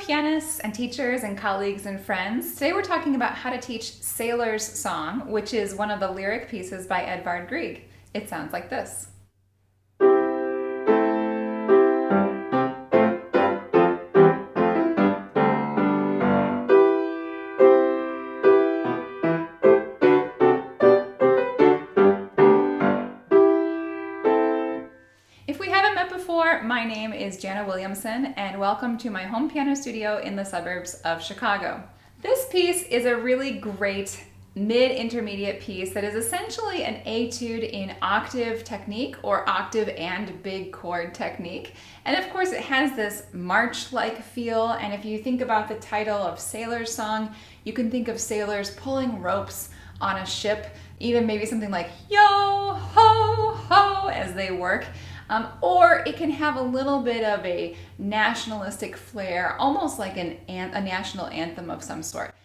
pianists and teachers and colleagues and friends. Today we're talking about how to teach Sailor's Song, which is one of the lyric pieces by Edvard Grieg. It sounds like this. If we haven't met before, my name is Jana Williamson and welcome to my home piano studio in the suburbs of Chicago. This piece is a really great mid-intermediate piece that is essentially an etude in octave technique or octave and big chord technique. And of course it has this march-like feel, and if you think about the title of Sailor's Song, you can think of sailors pulling ropes on a ship, even maybe something like yo ho ho as they work. Or it can have a little bit of a nationalistic flair, almost like a national anthem of some sort.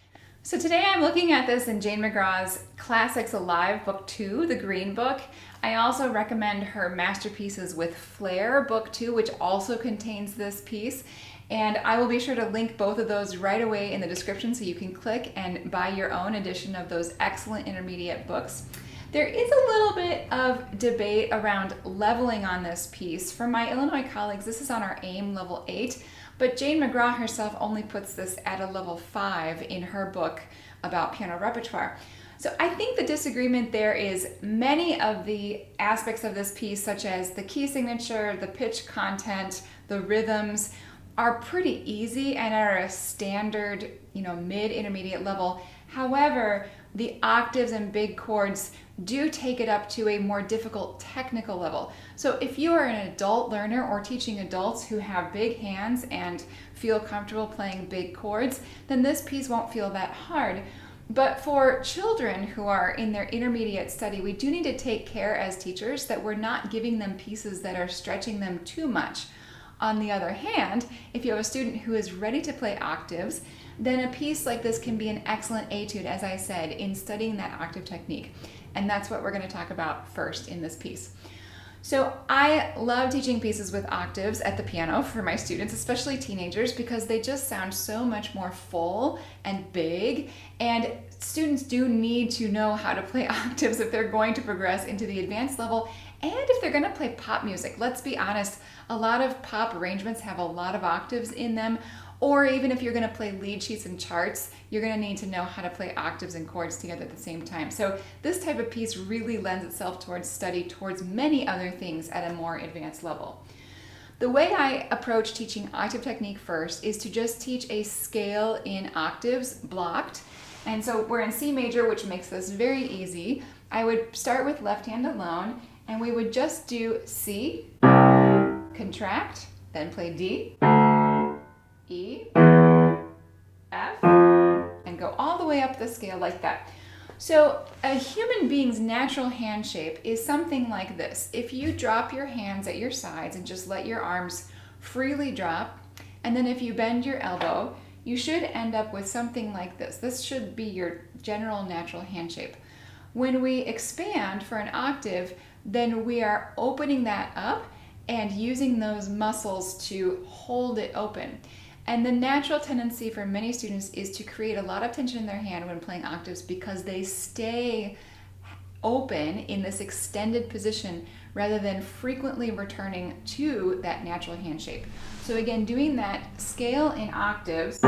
So today I'm looking at this in Jane McGraw's Classics Alive Book 2, the Green Book. I also recommend her Masterpieces with Flair Book 2, which also contains this piece. And I will be sure to link both of those right away in the description so you can click and buy your own edition of those excellent intermediate books. There is a little bit of debate around leveling on this piece. For my Illinois colleagues, this is on our AIM level 8, but Jane McGraw herself only puts this at a level 5 in her book about piano repertoire. So I think the disagreement there is many of the aspects of this piece, such as the key signature, the pitch content, the rhythms, are pretty easy and are a standard, mid-intermediate level. However, the octaves and big chords do take it up to a more difficult technical level. So if you are an adult learner or teaching adults who have big hands and feel comfortable playing big chords, then this piece won't feel that hard. But for children who are in their intermediate study, we do need to take care as teachers that we're not giving them pieces that are stretching them too much. On the other hand, if you have a student who is ready to play octaves, then a piece like this can be an excellent etude, as I said, in studying that octave technique. And that's what we're going to talk about first in this piece. So I love teaching pieces with octaves at the piano for my students, especially teenagers, because they just sound so much more full and big. And students do need to know how to play octaves if they're going to progress into the advanced level and if they're going to play pop music. Let's be honest, a lot of pop arrangements have a lot of octaves in them. Or even if you're going to play lead sheets and charts, you're going to need to know how to play octaves and chords together at the same time. So this type of piece really lends itself towards study towards many other things at a more advanced level. The way I approach teaching octave technique first is to just teach a scale in octaves blocked. And so we're in C major, which makes this very easy. I would start with left hand alone, and we would just do C, contract, then play D, E, F, and go all the way up the scale like that. So a human being's natural hand shape is something like this. If you drop your hands at your sides and just let your arms freely drop, and then if you bend your elbow, you should end up with something like this. This should be your general natural hand shape. When we expand for an octave, then we are opening that up and using those muscles to hold it open. And the natural tendency for many students is to create a lot of tension in their hand when playing octaves because they stay open in this extended position rather than frequently returning to that natural hand shape. So again, doing that scale in octaves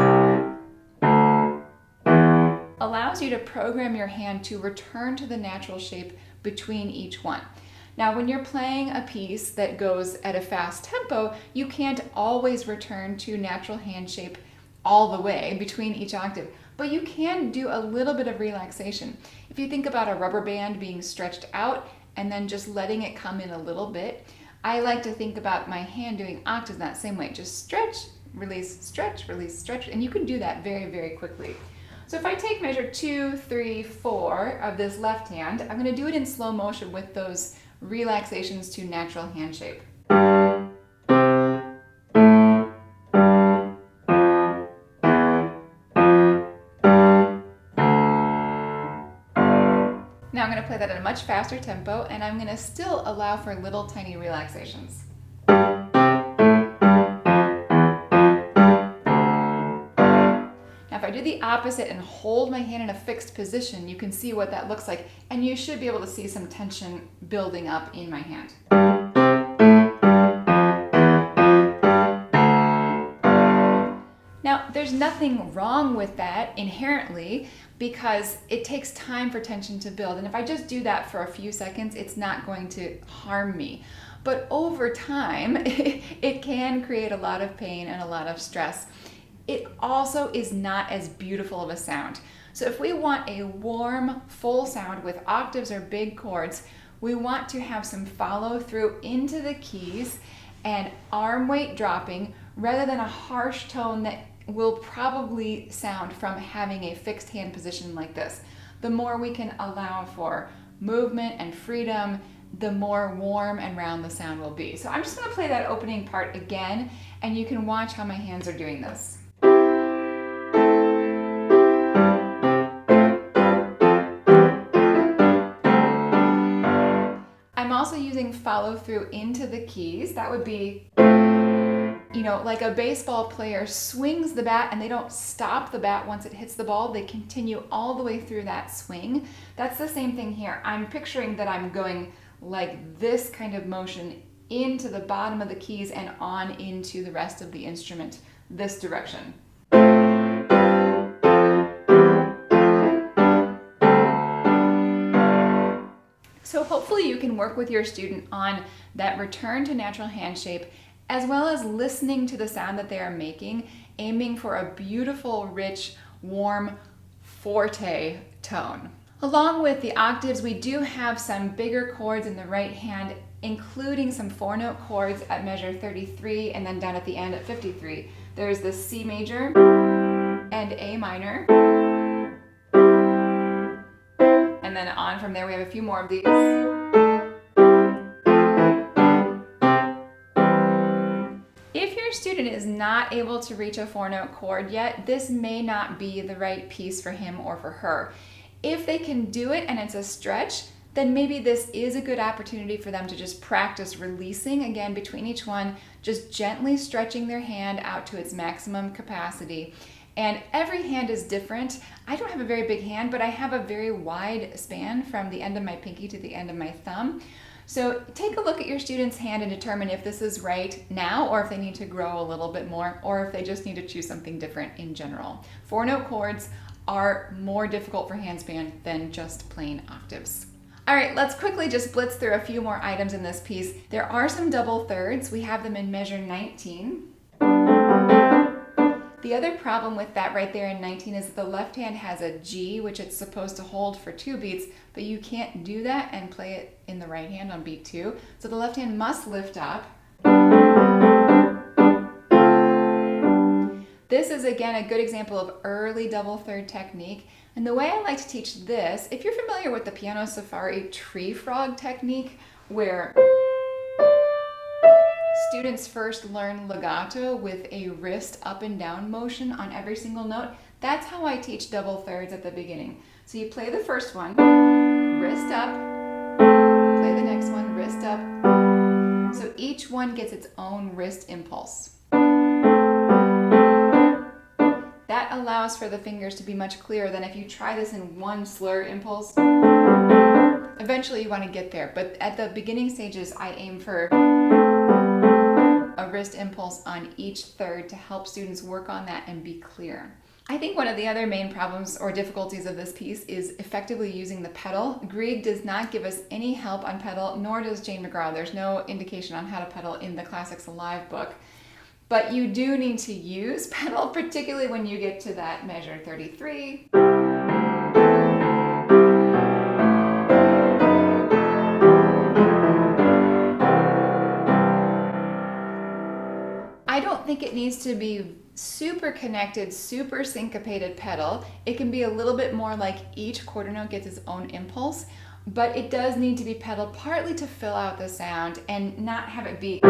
allows you to program your hand to return to the natural shape between each one. Now, when you're playing a piece that goes at a fast tempo, you can't always return to natural hand shape all the way between each octave, but you can do a little bit of relaxation. If you think about a rubber band being stretched out and then just letting it come in a little bit, I like to think about my hand doing octaves that same way. Just stretch, release, stretch, and you can do that very, very quickly. So if I take measure 2, 3, 4 of this left hand, I'm going to do it in slow motion with those relaxations to natural hand shape. Now I'm going to play that at a much faster tempo, and I'm going to still allow for little tiny relaxations. I do the opposite and hold my hand in a fixed position, you can see what that looks like, and you should be able to see some tension building up in my hand. Now, there's nothing wrong with that inherently because it takes time for tension to build. And if I just do that for a few seconds, it's not going to harm me. But over time, it can create a lot of pain and a lot of stress. It also is not as beautiful of a sound. So if we want a warm, full sound with octaves or big chords, we want to have some follow through into the keys and arm weight dropping rather than a harsh tone that will probably sound from having a fixed hand position like this. The more we can allow for movement and freedom, the more warm and round the sound will be. So I'm just going to play that opening part again, and you can watch how my hands are doing this. I'm also using follow through into the keys. That would be, like a baseball player swings the bat and they don't stop the bat once it hits the ball. They continue all the way through that swing. That's the same thing here. I'm picturing that I'm going like this kind of motion into the bottom of the keys and on into the rest of the instrument, this direction. So hopefully you can work with your student on that return to natural hand shape, as well as listening to the sound that they are making, aiming for a beautiful, rich, warm, forte tone. Along with the octaves, we do have some bigger chords in the right hand, including some 4-note chords at measure 33 and then down at the end at 53. There's the C major and A minor. And then on from there we have a few more of these. If your student is not able to reach a 4-note chord yet, this may not be the right piece for him or for her. If they can do it and it's a stretch, then maybe this is a good opportunity for them to just practice releasing again between each one, just gently stretching their hand out to its maximum capacity. And every hand is different. I don't have a very big hand, but I have a very wide span from the end of my pinky to the end of my thumb. So take a look at your student's hand and determine if this is right now, or if they need to grow a little bit more, or if they just need to choose something different in general. 4-note chords are more difficult for handspan than just plain octaves. All right, let's quickly just blitz through a few more items in this piece. There are some double thirds. We have them in measure 19. The other problem with that right there in 19 is that the left hand has a G, which it's supposed to hold for 2 beats, but you can't do that and play it in the right hand on beat 2. So the left hand must lift up. This is again a good example of early double third technique. And the way I like to teach this, if you're familiar with the Piano Safari tree frog technique, where students first learn legato with a wrist up and down motion on every single note, that's how I teach double thirds at the beginning. So you play the first one, wrist up, play the next one, wrist up. So each one gets its own wrist impulse. That allows for the fingers to be much clearer than if you try this in one slur impulse. Eventually you want to get there, but at the beginning stages I aim for a wrist impulse on each third to help students work on that and be clear. I think one of the other main problems or difficulties of this piece is effectively using the pedal. Grieg does not give us any help on pedal, nor does Jane McGraw. There's no indication on how to pedal in the Classics Alive book. But you do need to use pedal, particularly when you get to that measure 33. I don't think it needs to be super connected, super syncopated pedal. It can be a little bit more like each quarter note gets its own impulse, but it does need to be pedaled partly to fill out the sound and not have it be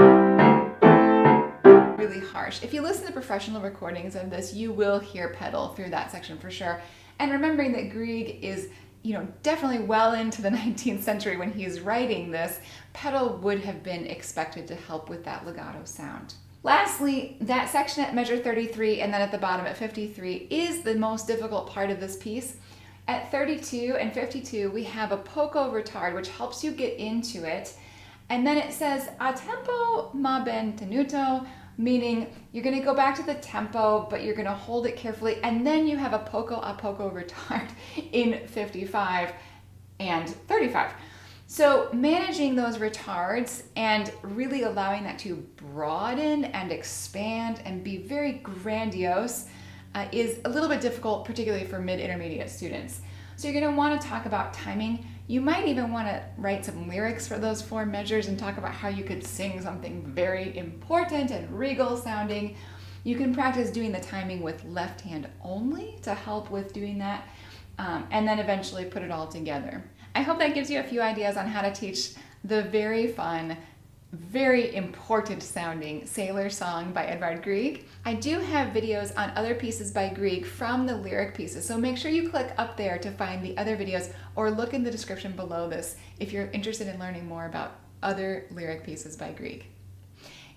really harsh. If you listen to professional recordings of this, you will hear pedal through that section for sure. And remembering that Grieg is, definitely well into the 19th century when he's writing this, pedal would have been expected to help with that legato sound. Lastly, that section at measure 33 and then at the bottom at 53 is the most difficult part of this piece. At 32 and 52, we have a poco retard, which helps you get into it. And then it says a tempo ma ben tenuto, meaning you're going to go back to the tempo, but you're going to hold it carefully. And then you have a poco retard in 55 and 35. So managing those retards and really allowing that to broaden and expand and be very grandiose is a little bit difficult, particularly for mid-intermediate students. So you're going to want to talk about timing. You might even want to write some lyrics for those 4 measures and talk about how you could sing something very important and regal sounding. You can practice doing the timing with left hand only to help with doing that, and then eventually put it all together. I hope that gives you a few ideas on how to teach the very fun, very important sounding Sailor Song by Edvard Grieg. I do have videos on other pieces by Grieg from the lyric pieces, so make sure you click up there to find the other videos or look in the description below this if you're interested in learning more about other lyric pieces by Grieg.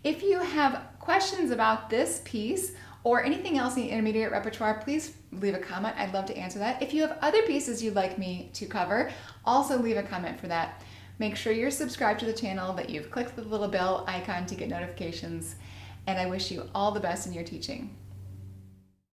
If you have questions about this piece or anything else in the intermediate repertoire, please leave a comment. I'd love to answer that. If you have other pieces you'd like me to cover, also leave a comment for that. Make sure you're subscribed to the channel, that you've clicked the little bell icon to get notifications, and I wish you all the best in your teaching.